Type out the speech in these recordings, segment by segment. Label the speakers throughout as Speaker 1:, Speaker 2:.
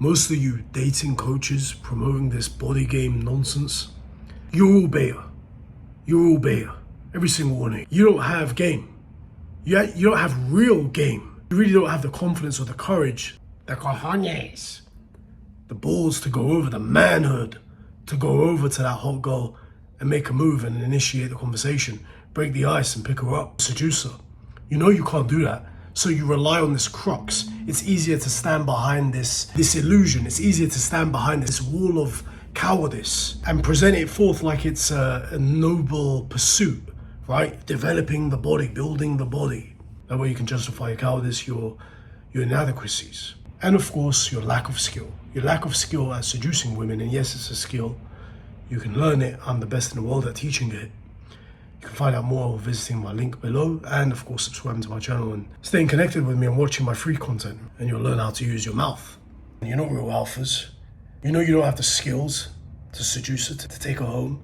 Speaker 1: Most of you dating coaches promoting this body game nonsense, you're all beta. You're all beta. Every single one of you. You don't have game. You don't have real game. You really don't have the confidence or the courage, the cojones, the balls to go over, the manhood to go over to that hot girl and make a move and initiate the conversation, break the ice and pick her up, seduce her. You know you can't do that. So you rely on this crux. It's easier to stand behind this illusion. It's easier to stand behind this wall of cowardice and present it forth like it's a noble pursuit, right? Developing the body, building the body. That way you can justify your cowardice, your inadequacies. And of course, your lack of skill. Your lack of skill at seducing women, and yes, it's a skill. You can learn it. I'm the best in the world at teaching it. You can find out more visiting my link below, and of course subscribing to my channel and staying connected with me and watching my free content, and you'll learn how to use your mouth. You're not real alphas. You know you don't have the skills to seduce her, to take her home.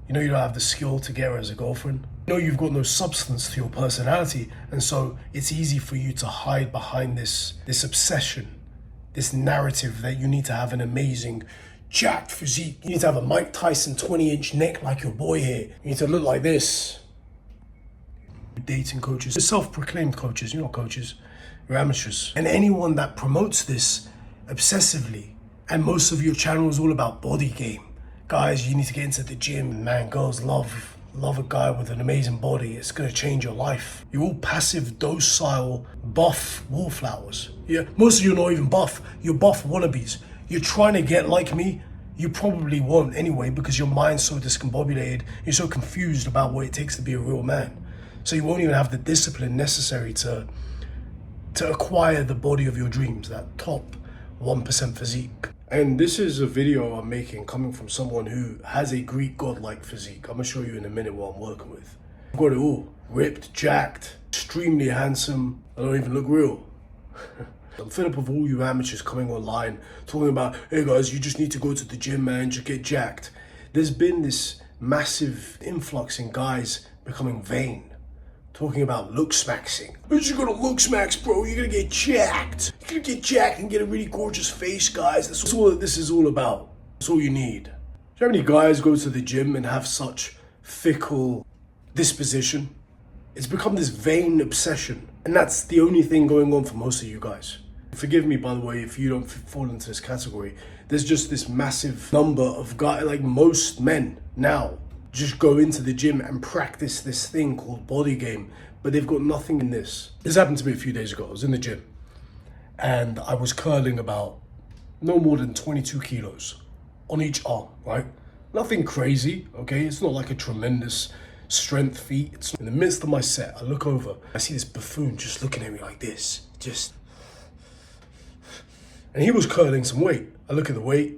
Speaker 1: You know you don't have the skill to get her as a girlfriend. You know you've got no substance to your personality, and so it's easy for you to hide behind this obsession, this narrative that you need to have an amazing jacked physique. You need to have a Mike Tyson 20-inch neck like your boy here. You need to look like this. Dating coaches, self-proclaimed coaches, you're not coaches, you're amateurs. And anyone that promotes this obsessively, and most of your channel is all about body game. Guys, you need to get into the gym. Man, girls love a guy with an amazing body. It's gonna change your life. You're all passive, docile, buff wallflowers. Yeah, most of you are not even buff. You're buff wannabes. You're trying to get like me, you probably won't anyway because your mind's so discombobulated, you're so confused about what it takes to be a real man. So you won't even have the discipline necessary to acquire the body of your dreams, that top 1% physique. And this is a video I'm making coming from someone who has a Greek god-like physique. I'm gonna show you in a minute what I'm working with. I've got it all. Ripped, jacked, extremely handsome. I don't even look real. I'm fed up of all you amateurs coming online talking about, hey guys, you just need to go to the gym, man, just get jacked. There's been this massive influx in guys becoming vain, talking about looks maxing. You're just gonna looks max, bro, you're gonna get jacked. You're gonna get jacked and get a really gorgeous face, guys. That's all this is all about. That's all you need. Do you know how many guys go to the gym and have such fickle disposition? It's become this vain obsession, and that's the only thing going on for most of you guys. Forgive me, by the way, if you don't fall into this category. There's just this massive number of guys, like most men now, just go into the gym and practice this thing called body game, but they've got nothing in this. This happened to me a few days ago. I was in the gym, and I was curling about no more than 22 kilos on each arm, right? Nothing crazy, okay? It's not like a tremendous strength feat. It's in the midst of my set. I look over, I see this buffoon just looking at me like this, and he was curling some weight. I look at the weight,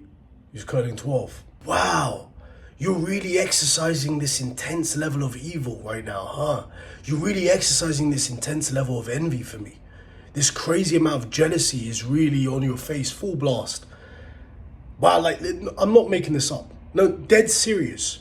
Speaker 1: he was curling 12. Wow, you're really exercising this intense level of evil right now, huh? You're really exercising this intense level of envy for me. This crazy amount of jealousy is really on your face, full blast. Wow, like, I'm not making this up. No, dead serious.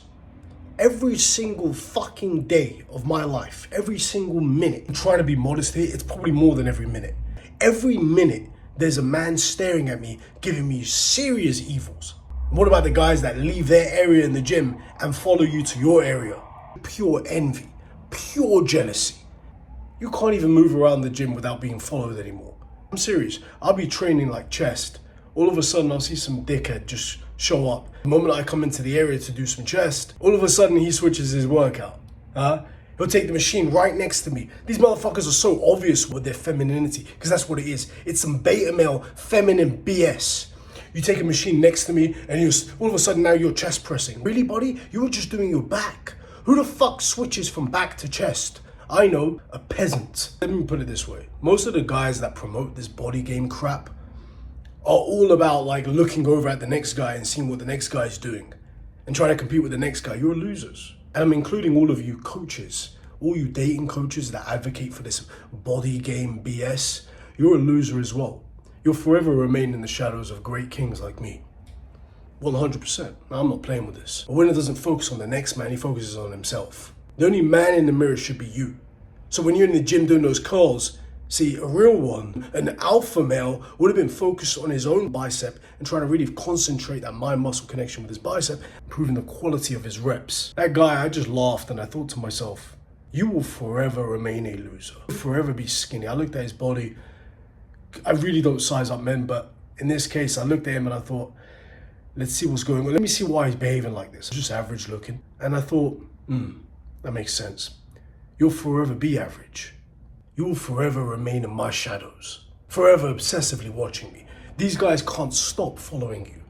Speaker 1: Every single fucking day of my life, every single minute, I'm trying to be modest here, it's probably more than every minute. Every minute, there's a man staring at me, giving me serious evils. What about the guys that leave their area in the gym and follow you to your area? Pure envy, pure jealousy. You can't even move around the gym without being followed anymore. I'm serious. I'll be training like chest. All of a sudden, I'll see some dickhead just show up. The moment I come into the area to do some chest, all of a sudden he switches his workout. He'll take the machine right next to me. These motherfuckers are so obvious with their femininity, because that's what it is. It's some beta male feminine BS. You take a machine next to me and all of a sudden now you're chest pressing. Really, buddy? You were just doing your back. Who the fuck switches from back to chest? I know, a peasant. Let me put it this way. Most of the guys that promote this body game crap are all about like looking over at the next guy and seeing what the next guy's doing and trying to compete with the next guy. You're losers. And I'm including all of you coaches, all you dating coaches that advocate for this body game BS. You're a loser as well. You'll forever remain in the shadows of great kings like me. 100%. Now, I'm not playing with this. A winner doesn't focus on the next man, he focuses on himself. The only man in the mirror should be you. So when you're in the gym doing those curls, See, a real one, an alpha male, would have been focused on his own bicep and trying to really concentrate that mind-muscle connection with his bicep, improving the quality of his reps. That guy, I just laughed and I thought to myself, you will forever remain a loser. You'll forever be skinny. I looked at his body. I really don't size up men, but in this case, I looked at him and I thought, let's see what's going on. Let me see why he's behaving like this. Just average looking. And I thought, that makes sense. You'll forever be average. You will forever remain in my shadows, forever obsessively watching me. These guys can't stop following you.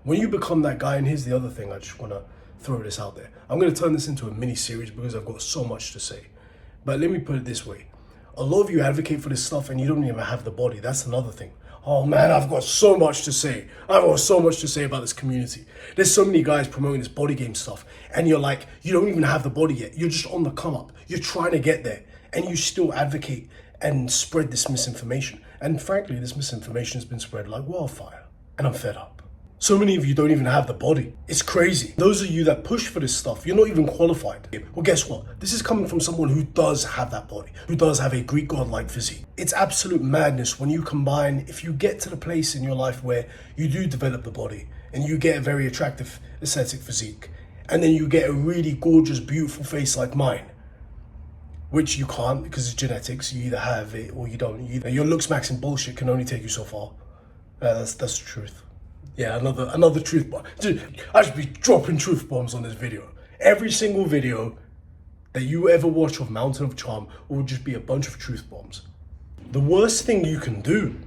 Speaker 1: When you become that guy, and here's the other thing, I just want to throw this out there. I'm going to turn this into a mini series because I've got so much to say. But let me put it this way. A lot of you advocate for this stuff and you don't even have the body. That's another thing. Oh man, I've got so much to say. I've got so much to say about this community. There's so many guys promoting this body game stuff and you're like, you don't even have the body yet. You're just on the come up. You're trying to get there. And you still advocate and spread this misinformation. And frankly, this misinformation has been spread like wildfire. And I'm fed up. So many of you don't even have the body. It's crazy. Those of you that push for this stuff, you're not even qualified. Well, guess what? This is coming from someone who does have that body, who does have a Greek god-like physique. It's absolute madness when you combine, if you get to the place in your life where you do develop the body and you get a very attractive aesthetic physique, and then you get a really gorgeous, beautiful face like mine, which you can't because it's genetics. You either have it or you don't. Your looks maxing bullshit can only take you so far. That's the truth. Yeah, another truth bomb. I should be dropping truth bombs on this video. Every single video that you ever watch of Mountain of Charm will just be a bunch of truth bombs. The worst thing you can do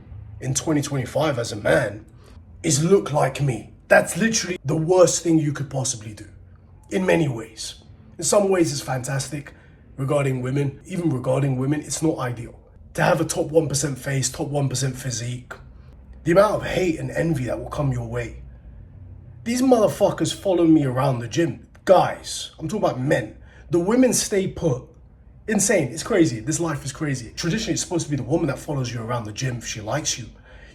Speaker 1: in 2025 as a man is look like me. That's literally the worst thing you could possibly do in many ways. In some ways it's fantastic. Regarding women, even regarding women, it's not ideal. To have a top 1% face, top 1% physique, the amount of hate and envy that will come your way. These motherfuckers follow me around the gym. Guys, I'm talking about men. The women stay put. Insane, it's crazy. This life is crazy. Traditionally, it's supposed to be the woman that follows you around the gym if she likes you.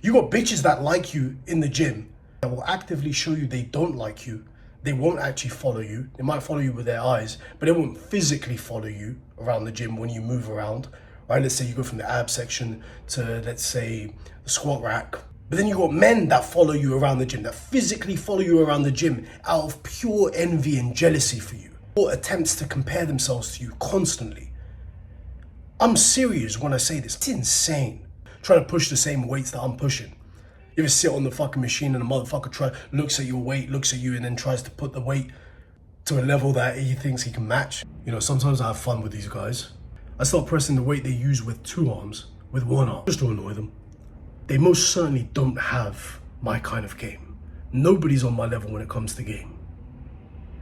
Speaker 1: You got bitches that like you in the gym that will actively show you they don't like you. They won't actually follow you. They might follow you with their eyes, but they won't physically follow you around the gym when you move around, right? Let's say you go from the ab section to, let's say, the squat rack. But then you got men that follow you around the gym, that physically follow you around the gym out of pure envy and jealousy for you, or attempts to compare themselves to you constantly. I'm serious when I say this. It's insane. Trying to push the same weights that I'm pushing. You ever sit on the fucking machine and the motherfucker looks at your weight, looks at you, and then tries to put the weight to a level that he thinks he can match? You know, sometimes I have fun with these guys. I start pressing the weight they use with 2 arms, with 1 arm, just to annoy them. They most certainly don't have my kind of game. Nobody's on my level when it comes to game.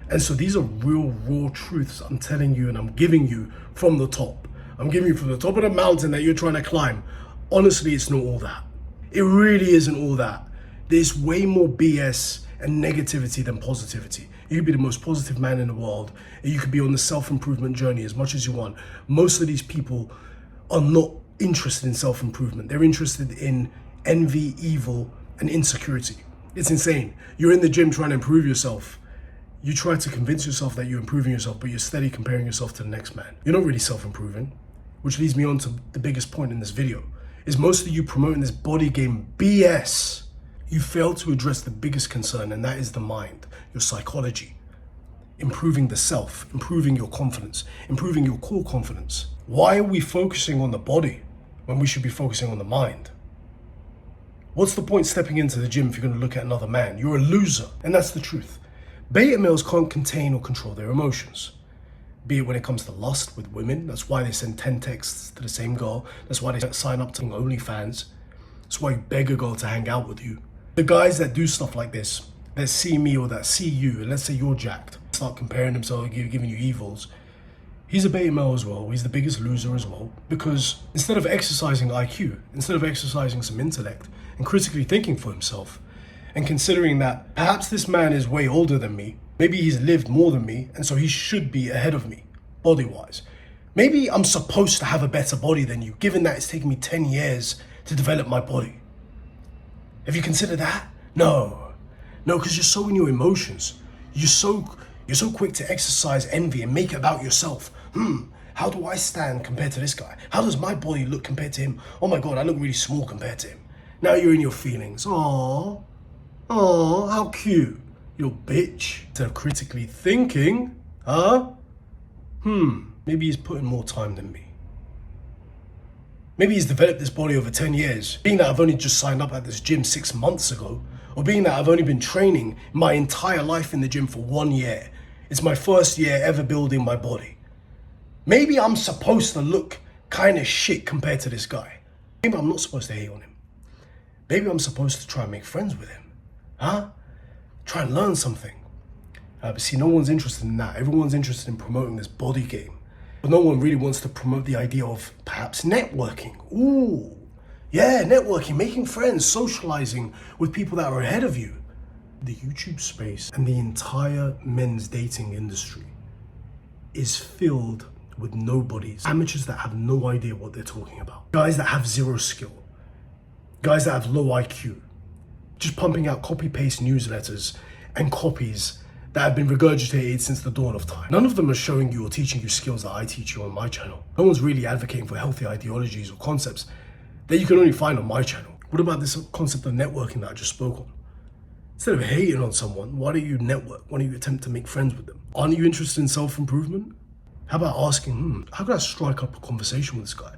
Speaker 1: And so these are real, raw truths I'm telling you and I'm giving you from the top. I'm giving you from the top of the mountain that you're trying to climb. Honestly, it's not all that. It really isn't all that. There's way more BS and negativity than positivity. You could be the most positive man in the world, and you could be on the self-improvement journey as much as you want. Most of these people are not interested in self-improvement. They're interested in envy, evil, and insecurity. It's insane. You're in the gym trying to improve yourself. You try to convince yourself that you're improving yourself, but you're steady comparing yourself to the next man. You're not really self-improving, which leads me on to the biggest point in this video. Is most of you promoting this body game BS. You fail to address the biggest concern, and that is the mind, your psychology. Improving the self, improving your confidence, improving your core confidence. Why are we focusing on the body when we should be focusing on the mind? What's the point stepping into the gym if you're going to look at another man? You're a loser, and that's the truth. Beta males can't contain or control their emotions. Be it when it comes to lust with women. That's why they send 10 texts to the same girl. That's why they sign up to OnlyFans. That's why you beg a girl to hang out with you. The guys that do stuff like this, that see me or that see you, and let's say you're jacked, start comparing themselves, giving you evils. He's a beta male as well. He's the biggest loser as well. Because instead of exercising IQ, instead of exercising some intellect and critically thinking for himself, and considering that perhaps this man is way older than me, maybe he's lived more than me, and so he should be ahead of me, body-wise. Maybe I'm supposed to have a better body than you, given that it's taken me 10 years to develop my body. Have you considered that? No, because you're so in your emotions. You're so quick to exercise envy and make it about yourself. How do I stand compared to this guy? How does my body look compared to him? Oh my God, I look really small compared to him. Now you're in your feelings. Aww, how cute. You little bitch. Instead of critically thinking, maybe he's putting more time than me. Maybe he's developed this body over 10 years. Being that I've only just signed up at this gym 6 months ago, or being that I've only been training my entire life in the gym for 1 year. It's my first year ever building my body. Maybe I'm supposed to look kind of shit compared to this guy. Maybe I'm not supposed to hate on him. Maybe I'm supposed to try and make friends with him. Try and learn something. But see, no one's interested in that. Everyone's interested in promoting this body game. But no one really wants to promote the idea of perhaps networking. Ooh, yeah, networking, making friends, socializing with people that are ahead of you. The YouTube space and the entire men's dating industry is filled with nobodies. Amateurs that have no idea what they're talking about. Guys that have zero skill. Guys that have low IQ. Just pumping out copy-paste newsletters and copies that have been regurgitated since the dawn of time. None of them are showing you or teaching you skills that I teach you on my channel. No one's really advocating for healthy ideologies or concepts that you can only find on my channel. What about this concept of networking that I just spoke on? Instead of hating on someone, why don't you network? Why don't you attempt to make friends with them? Aren't you interested in self-improvement? How about asking, how could I strike up a conversation with this guy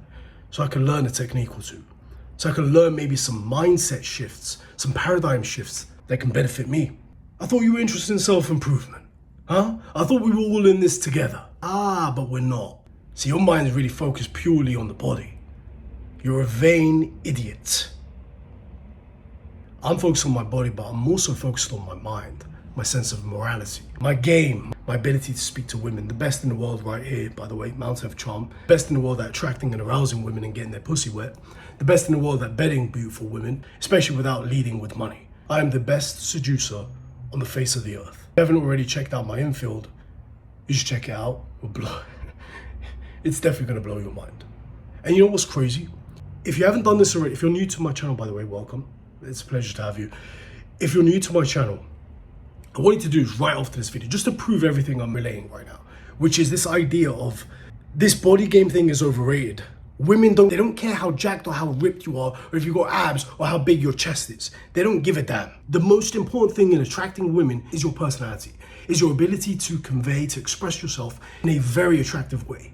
Speaker 1: so I can learn a technique or two? So I can learn maybe some mindset shifts, some paradigm shifts that can benefit me. I thought you were interested in self-improvement, I thought we were all in this together. But we're not. See, your mind is really focused purely on the body. You're a vain idiot. I'm focused on my body, but I'm also focused on my mind, my sense of morality, my game, my ability to speak to women, the best in the world right here, by the way, mountain of charm, best in the world at attracting and arousing women and getting their pussy wet, the best in the world at bedding beautiful women, especially without leading with money. I am the best seducer on the face of the earth. If you haven't already checked out my infield, you should check it out. It's definitely gonna blow your mind. And you know what's crazy? If you haven't done this already, if you're new to my channel, by the way, welcome. It's a pleasure to have you. If you're new to my channel, I want you to do is right after this video, just to prove everything I'm relaying right now, which is this idea of this body game thing is overrated. Women don't care how jacked or how ripped you are, or if you got abs or how big your chest is. They don't give a damn. The most important thing in attracting women is your personality, is your ability to convey, to express yourself in a very attractive way.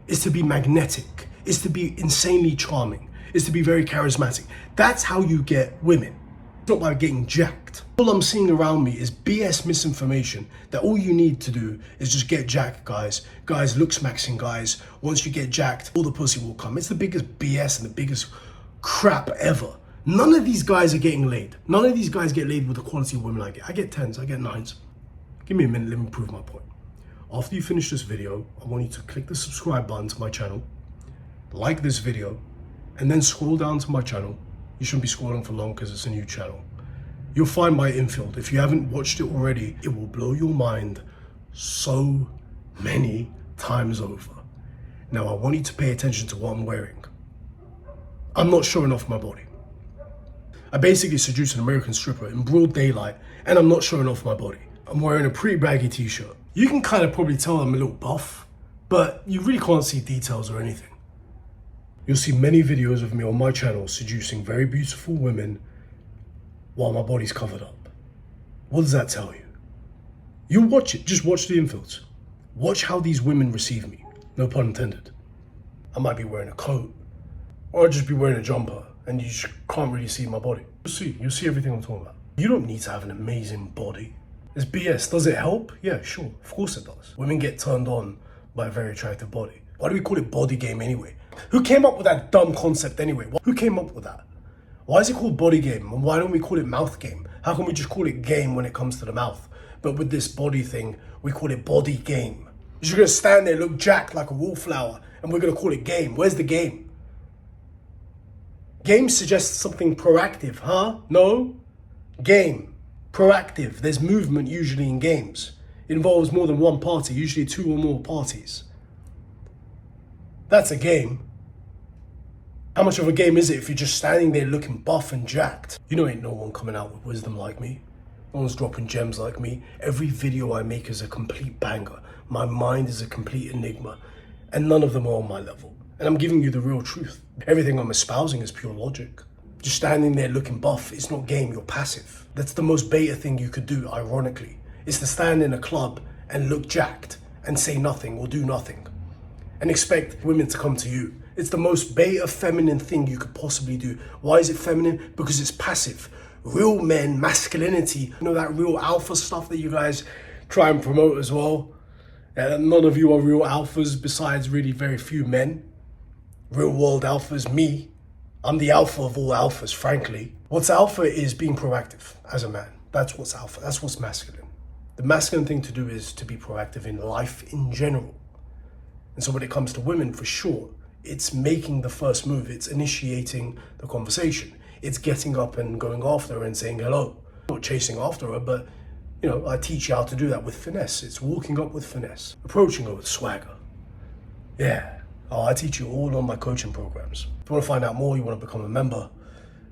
Speaker 1: Is to be magnetic, is to be insanely charming, is to be very charismatic. That's how you get women. It's not by getting jacked. All I'm seeing around me is BS misinformation that all you need to do is just get jacked, guys. Guys, looks maxing, guys. Once you get jacked, all the pussy will come. It's the biggest BS and the biggest crap ever. None of these guys are getting laid. None of these guys get laid with the quality of women I get. I get 10s, I get 9s. Give me a minute, let me prove my point. After you finish this video, I want you to click the subscribe button to my channel, like this video, and then scroll down to my channel. You shouldn't be scrolling for long because it's a new channel. You'll find my infield. If you haven't watched it already, it will blow your mind so many times over. Now, I want you to pay attention to what I'm wearing. I'm not showing off my body. I basically seduced an American stripper in broad daylight, and I'm not showing off my body. I'm wearing a pretty baggy t-shirt. You can kind of probably tell I'm a little buff, but you really can't see details or anything. You'll see many videos of me on my channel seducing very beautiful women while my body's covered up. What does that tell you? You watch it, just watch the infields. Watch how these women receive me, no pun intended. I might be wearing a coat, or I'll just be wearing a jumper, and you just can't really see my body. You'll see everything I'm talking about. You don't need to have an amazing body. It's BS. Does it help? Yeah, sure, of course it does. Women get turned on by a very attractive body. Why do we call it body game anyway? Who came up with that dumb concept anyway? Who came up with that? Why is it called body game? And why don't we call it mouth game? How can we just call it game when it comes to the mouth? But with this body thing, we call it body game. You're gonna stand there, look jacked like a wallflower, and we're gonna call it game. Where's the game? Game suggests something proactive, huh? No? Game. Proactive. There's movement usually in games. It involves more than one party, usually 2 or more parties. That's a game. How much of a game is it if you're just standing there looking buff and jacked? You know ain't no one coming out with wisdom like me. No one's dropping gems like me. Every video I make is a complete banger. My mind is a complete enigma. and none of them are on my level. And I'm giving you the real truth. Everything I'm espousing is pure logic. Just standing there looking buff is not game, you're passive. That's the most beta thing you could do, ironically, is to stand in a club and look jacked and say nothing or do nothing and expect women to come to you. It's the most beta feminine thing you could possibly do. Why is it feminine? Because it's passive. Real men, masculinity, that real alpha stuff that you guys try and promote as well. None of you are real alphas besides really very few men. Real world alphas, me. I'm the alpha of all alphas, frankly. What's alpha is being proactive as a man. That's what's alpha. That's what's masculine. The masculine thing to do is to be proactive in life in general. And so when it comes to women, for sure, it's making the first move. It's initiating the conversation. It's getting up and going after her and saying hello. Not chasing after her, but I teach you how to do that with finesse. It's walking up with finesse, approaching her with swagger. Yeah. I teach you all on my coaching programs. If you want to find out more, you want to become a member,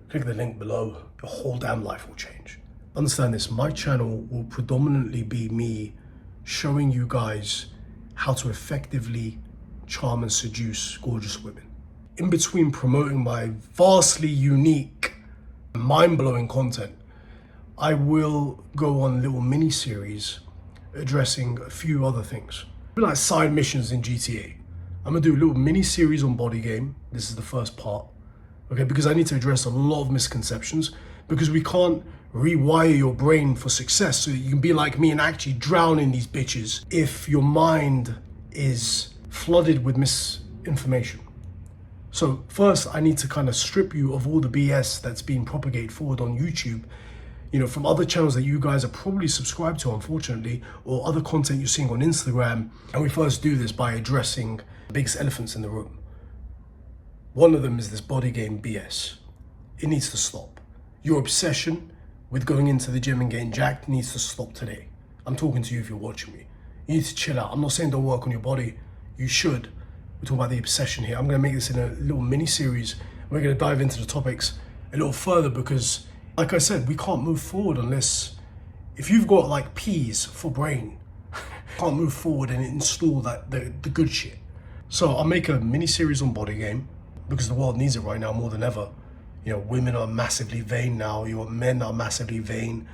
Speaker 1: click the link below. Your whole damn life will change. Understand this, my channel will predominantly be me showing you guys how to effectively charm and seduce gorgeous women. In between promoting my vastly unique, mind-blowing content, I will go on little mini-series addressing a few other things. Like side missions in GTA. I'm gonna do a little mini-series on body game. This is the first part, okay? Because I need to address a lot of misconceptions, because we can't rewire your brain for success so that you can be like me and actually drown in these bitches if your mind is flooded with misinformation. So first, I need to kind of strip you of all the BS that's being propagated forward on YouTube, from other channels that you guys are probably subscribed to, unfortunately, or other content you're seeing on Instagram. And we first do this by addressing the biggest elephants in the room. One of them is this body game BS. It needs to stop. Your obsession with going into the gym and getting jacked needs to stop today. I'm talking to you if you're watching me. You need to chill out. I'm not saying don't work on your body. You should. We're talking about the obsession here. I'm going to make this in a little mini series. We're going to dive into the topics a little further because, like I said, we can't move forward unless, if you've got like P's for brain, can't move forward and install the good shit. So I'll make a mini series on body game because the world needs it right now more than ever. Women are massively vain now. Your men are massively vain,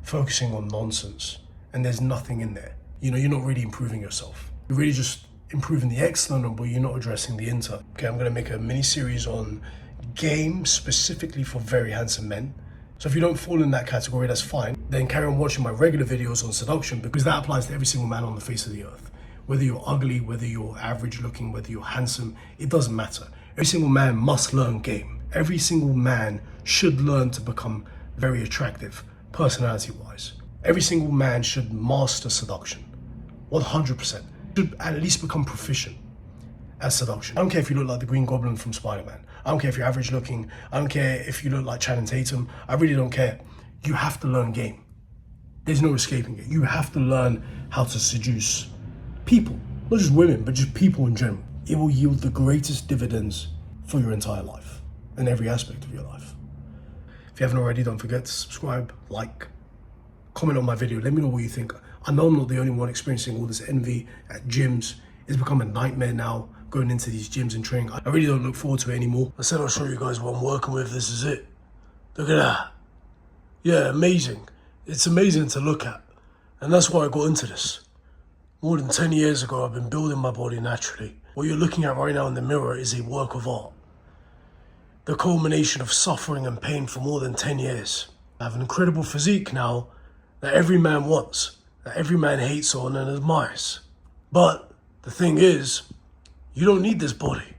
Speaker 1: focusing on nonsense. And there's nothing in there. You're not really improving yourself. You're really just improving the external, but you're not addressing the internal. Okay, I'm going to make a mini series on game specifically for very handsome men. So if you don't fall in that category, that's fine. Then carry on watching my regular videos on seduction, because that applies to every single man on the face of the earth. Whether you're ugly, whether you're average looking, whether you're handsome, it doesn't matter. Every single man must learn game. Every single man should learn to become very attractive, personality-wise. Every single man should master seduction, 100%. Should at least become proficient at seduction. I don't care if you look like the Green Goblin from Spider-Man. I don't care if you're average looking. I don't care if you look like Channing Tatum. I really don't care. You have to learn game. There's no escaping it. You have to learn how to seduce people, not just women, but just people in general. It will yield the greatest dividends for your entire life and every aspect of your life. If you haven't already, don't forget to subscribe, like, comment on my video. Let me know what you think. I know I'm not the only one experiencing all this envy at gyms. It's become a nightmare now, going into these gyms and training. I really don't look forward to it anymore. I said I'll show you guys what I'm working with. This is it. Look at that. Yeah, amazing. It's amazing to look at. And that's why I got into this. More than 10 years ago, I've been building my body naturally. What you're looking at right now in the mirror is a work of art. The culmination of suffering and pain for more than 10 years. I have an incredible physique now that every man wants, that every man hates on and admires. But the thing is, you don't need this body.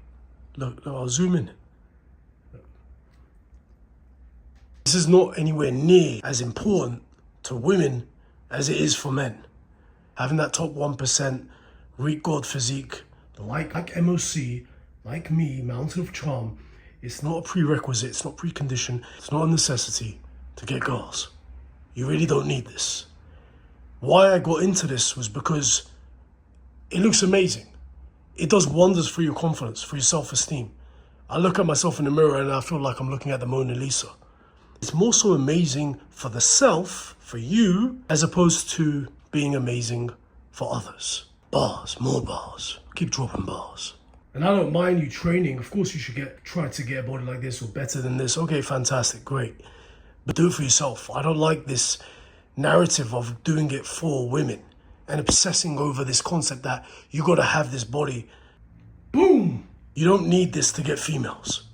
Speaker 1: Look, I'll zoom in. This is not anywhere near as important to women as it is for men. Having that top 1% Greek god physique, like MOC, like me, Mountain of Charm, it's not a prerequisite, it's not precondition, it's not a necessity to get girls. You really don't need this. Why I got into this was because it looks amazing. It does wonders for your confidence, for your self-esteem. I look at myself in the mirror and I feel like I'm looking at the Mona Lisa. It's more so amazing for the self, for you, as opposed to being amazing for others. Bars, more bars. Keep dropping bars. And I don't mind you training. Of course you should try to get a body like this or better than this. Okay, fantastic, great. But do it for yourself. I don't like this narrative of doing it for women and obsessing over this concept that you gotta have this body. Boom! You don't need this to get females.